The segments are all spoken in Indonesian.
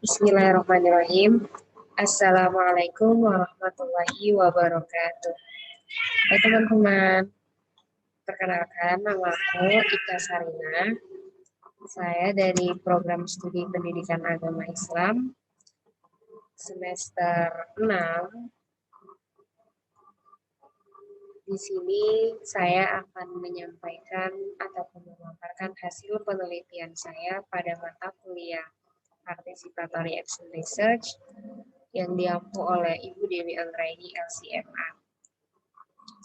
Bismillahirrahmanirrahim. Assalamualaikum warahmatullahi wabarakatuh. Hai teman-teman, perkenalkan nama aku Ika Sarina. Saya dari program studi pendidikan agama Islam semester 6. Di sini saya akan menyampaikan ataupun memaparkan hasil penelitian saya pada mata kuliah Participatory Action Research yang diampu oleh Ibu Dewi Anggraini LCMA.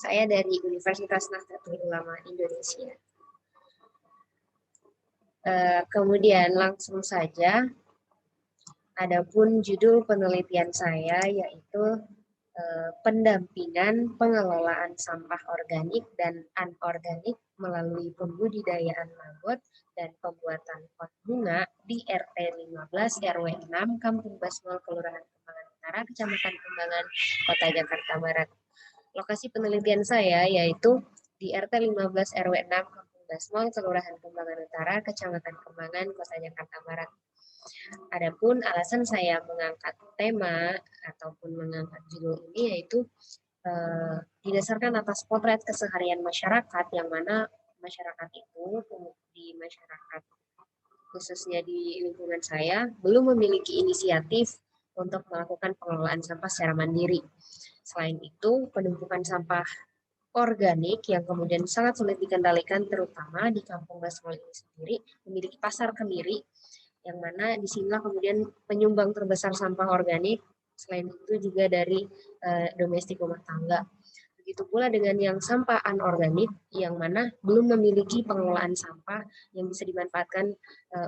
Saya dari Universitas Nahdlatul Ulama Indonesia. Kemudian langsung saja, adapun judul penelitian saya yaitu pendampingan pengelolaan sampah organik dan anorganik melalui pembudidayaan maggot dan pembuatan pot bunga di RT 15 RW 6 Kampung Basmol, Kelurahan Kembangan Utara, Kecamatan Kembangan, Kota Jakarta Barat. Lokasi penelitian saya yaitu di RT 15 RW 6 Kampung Basmol, Kelurahan Kembangan Utara, Kecamatan Kembangan, Kota Jakarta Barat. Adapun alasan saya mengangkat tema ataupun mengangkat judul ini yaitu didasarkan atas potret keseharian masyarakat, yang mana masyarakat itu di masyarakat khususnya di lingkungan saya belum memiliki inisiatif untuk melakukan pengelolaan sampah secara mandiri. Selain itu, penumpukan sampah organik yang kemudian sangat sulit dikendalikan terutama di Kampung Basmol ini sendiri memiliki pasar kemiri, yang mana disinilah kemudian penyumbang terbesar sampah organik, selain itu juga dari domestik rumah tangga. Begitu pula dengan yang sampah anorganik, yang mana belum memiliki pengelolaan sampah yang bisa dimanfaatkan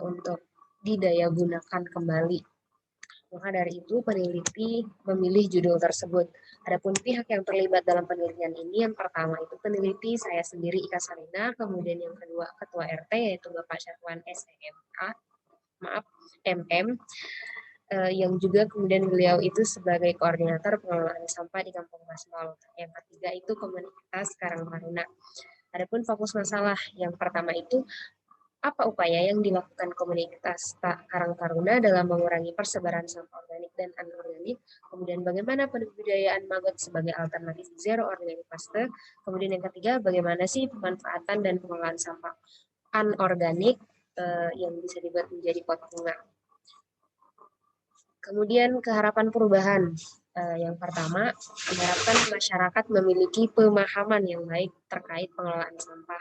untuk didaya gunakan kembali. Maka dari itu peneliti memilih judul tersebut. Adapun pihak yang terlibat dalam penelitian ini, yang pertama itu peneliti saya sendiri Ika Sarina, kemudian yang kedua Ketua RT yaitu Bapak Syarwan MM, yang juga kemudian beliau itu sebagai koordinator pengelolaan sampah di Kampung Basmol. Yang ketiga itu komunitas Karang Taruna. Adapun fokus masalah yang pertama itu apa upaya yang dilakukan komunitas Karang Taruna dalam mengurangi persebaran sampah organik dan anorganik, kemudian bagaimana pembudidayaan maggot sebagai alternatif zero organic waste, kemudian yang ketiga bagaimana sih pemanfaatan dan pengelolaan sampah anorganik yang bisa dibuat menjadi pot bunga. Kemudian keharapan perubahan. Yang pertama, diharapkan masyarakat memiliki pemahaman yang baik terkait pengelolaan sampah.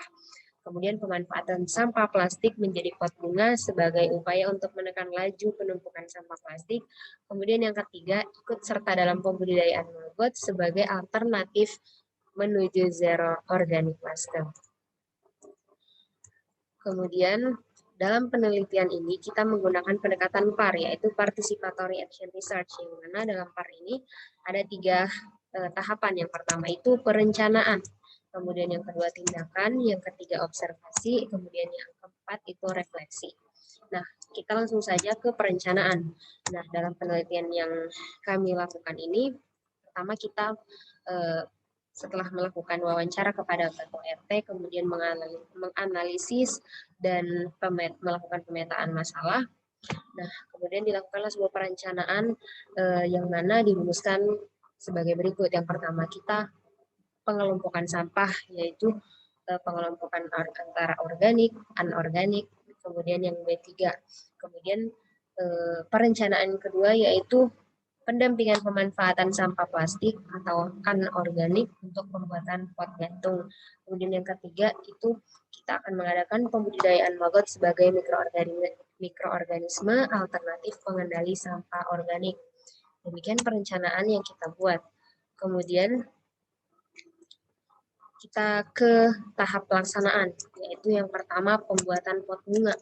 Kemudian pemanfaatan sampah plastik menjadi pot bunga sebagai upaya untuk menekan laju penumpukan sampah plastik. Kemudian yang ketiga, ikut serta dalam pembudidayaan maggot sebagai alternatif menuju zero organic waste. Kemudian dalam penelitian ini kita menggunakan pendekatan PAR, yaitu Participatory Action Research, yang mana dalam PAR ini ada 3 tahapan. Yang pertama itu perencanaan, kemudian yang kedua tindakan, yang ketiga observasi, kemudian yang keempat itu refleksi. Nah, kita langsung saja ke perencanaan. Nah, dalam penelitian yang kami lakukan ini, pertama kita setelah melakukan wawancara kepada ketua RT, kemudian menganalisis dan melakukan pemetaan masalah. Nah, kemudian dilakukanlah sebuah perencanaan yang mana dirumuskan sebagai berikut. Yang pertama, kita pengelompokan sampah, yaitu pengelompokan antara organik, anorganik, kemudian yang B3. Kemudian perencanaan kedua yaitu pendampingan pemanfaatan sampah plastik atau anorganik untuk pembuatan pot gantung. Kemudian yang ketiga itu kita akan mengadakan pembudidayaan maggot sebagai mikroorganisme alternatif pengendali sampah organik. Demikian perencanaan yang kita buat. Kemudian kita ke tahap pelaksanaan, yaitu yang pertama pembuatan pot bunga.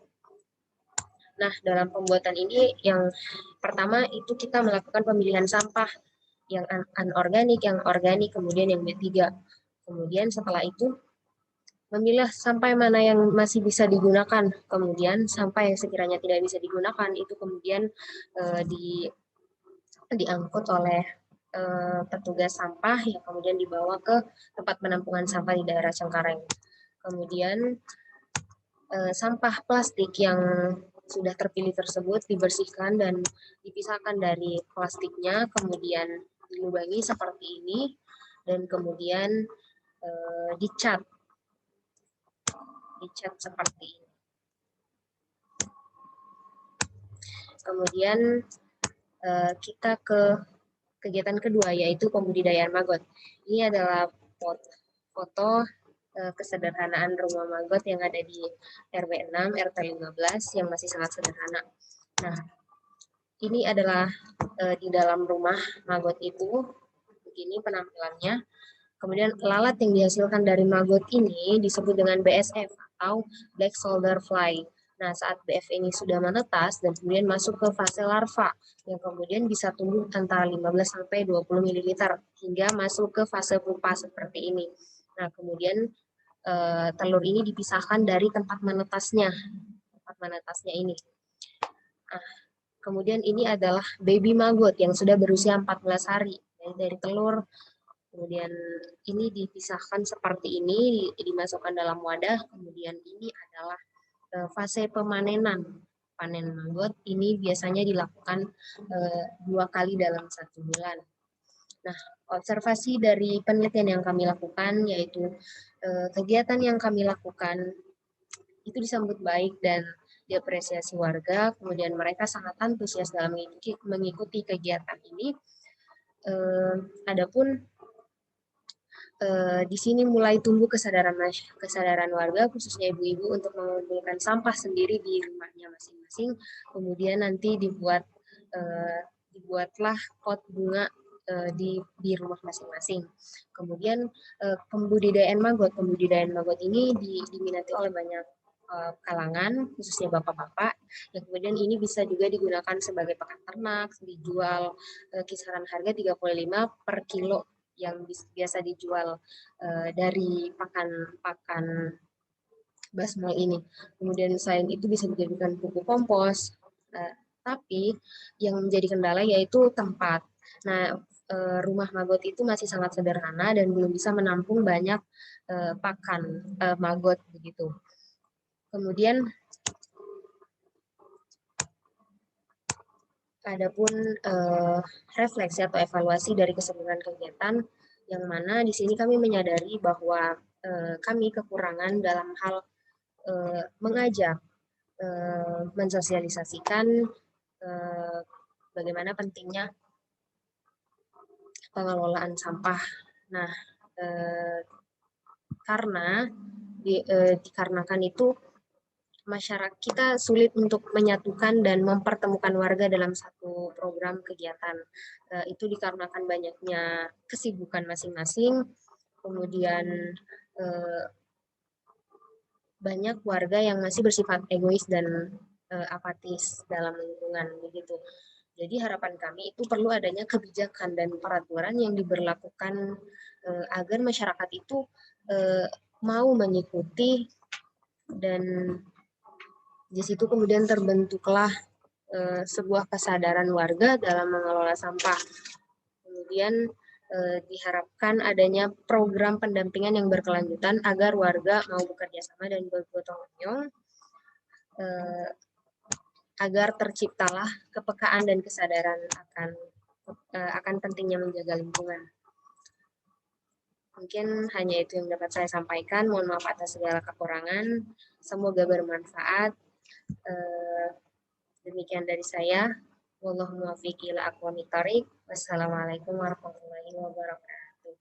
Nah, dalam pembuatan ini yang pertama itu kita melakukan pemilihan sampah yang anorganik, yang organik, kemudian yang B3. Kemudian setelah itu memilah sampah mana yang masih bisa digunakan. Kemudian sampah yang sekiranya tidak bisa digunakan itu kemudian diangkut oleh petugas sampah yang kemudian dibawa ke tempat penampungan sampah di daerah Cengkareng. Kemudian sampah plastik yang sudah terpilih tersebut dibersihkan dan dipisahkan dari plastiknya, kemudian dilubangi seperti ini, dan kemudian dicat seperti ini. Kemudian kita ke kegiatan kedua, yaitu pembudidayaan maggot. Ini adalah foto kesederhanaan rumah maggot yang ada di RW 6, RT 15 yang masih sangat sederhana. Nah, ini adalah di dalam rumah maggot itu, begini penampilannya. Kemudian lalat yang dihasilkan dari maggot ini disebut dengan BSF atau Black Soldier Fly. Nah, saat BF ini sudah menetas dan kemudian masuk ke fase larva yang kemudian bisa tumbuh antara 15 sampai 20 ml hingga masuk ke fase pupa seperti ini. Nah, kemudian telur ini dipisahkan dari tempat menetasnya ini. Nah, kemudian ini adalah baby maggot yang sudah berusia 14 hari dari telur. Kemudian ini dipisahkan seperti ini, dimasukkan dalam wadah. Kemudian ini adalah fase pemanenan. Panen maggot ini biasanya dilakukan 2 kali dalam 1 bulan. Nah, observasi dari penelitian yang kami lakukan, yaitu kegiatan yang kami lakukan itu disambut baik dan diapresiasi warga, kemudian mereka sangat antusias dalam mengikuti kegiatan ini. Adapun di sini mulai tumbuh kesadaran warga, khususnya ibu-ibu, untuk mengumpulkan sampah sendiri di rumahnya masing-masing. Kemudian nanti dibuatlah pot bunga di rumah masing-masing. Kemudian pembudidayaan maggot ini diminati oleh banyak kalangan, khususnya bapak-bapak, yang kemudian ini bisa juga digunakan sebagai pakan ternak, dijual kisaran harga 35 per kilo yang biasa dijual dari pakan basmol ini. Kemudian selain itu bisa dijadikan pupuk kompos, tapi yang menjadi kendala yaitu tempat. Nah, rumah maggot itu masih sangat sederhana dan belum bisa menampung banyak pakan maggot begitu. Kemudian adapun refleksi atau evaluasi dari keseluruhan kegiatan, yang mana di sini kami menyadari bahwa kami kekurangan dalam hal mengajak, mensosialisasikan bagaimana pentingnya pengelolaan sampah. Nah, karena dikarenakan itu masyarakat kita sulit untuk menyatukan dan mempertemukan warga dalam satu program kegiatan. Itu dikarenakan banyaknya kesibukan masing-masing, kemudian banyak warga yang masih bersifat egois dan apatis dalam lingkungan begitu. Jadi harapan kami itu perlu adanya kebijakan dan peraturan yang diberlakukan agar masyarakat itu mau mengikuti, dan di situ kemudian terbentuklah sebuah kesadaran warga dalam mengelola sampah. Kemudian diharapkan adanya program pendampingan yang berkelanjutan agar warga mau bekerja sama dan bergotong royong agar terciptalah kepekaan dan kesadaran akan pentingnya menjaga lingkungan. Mungkin hanya itu yang dapat saya sampaikan. Mohon maaf atas segala kekurangan. Semoga bermanfaat. Demikian dari saya. Wallahu muwaffiq ila aqwamit thoriq. Wassalamualaikum warahmatullahi wabarakatuh.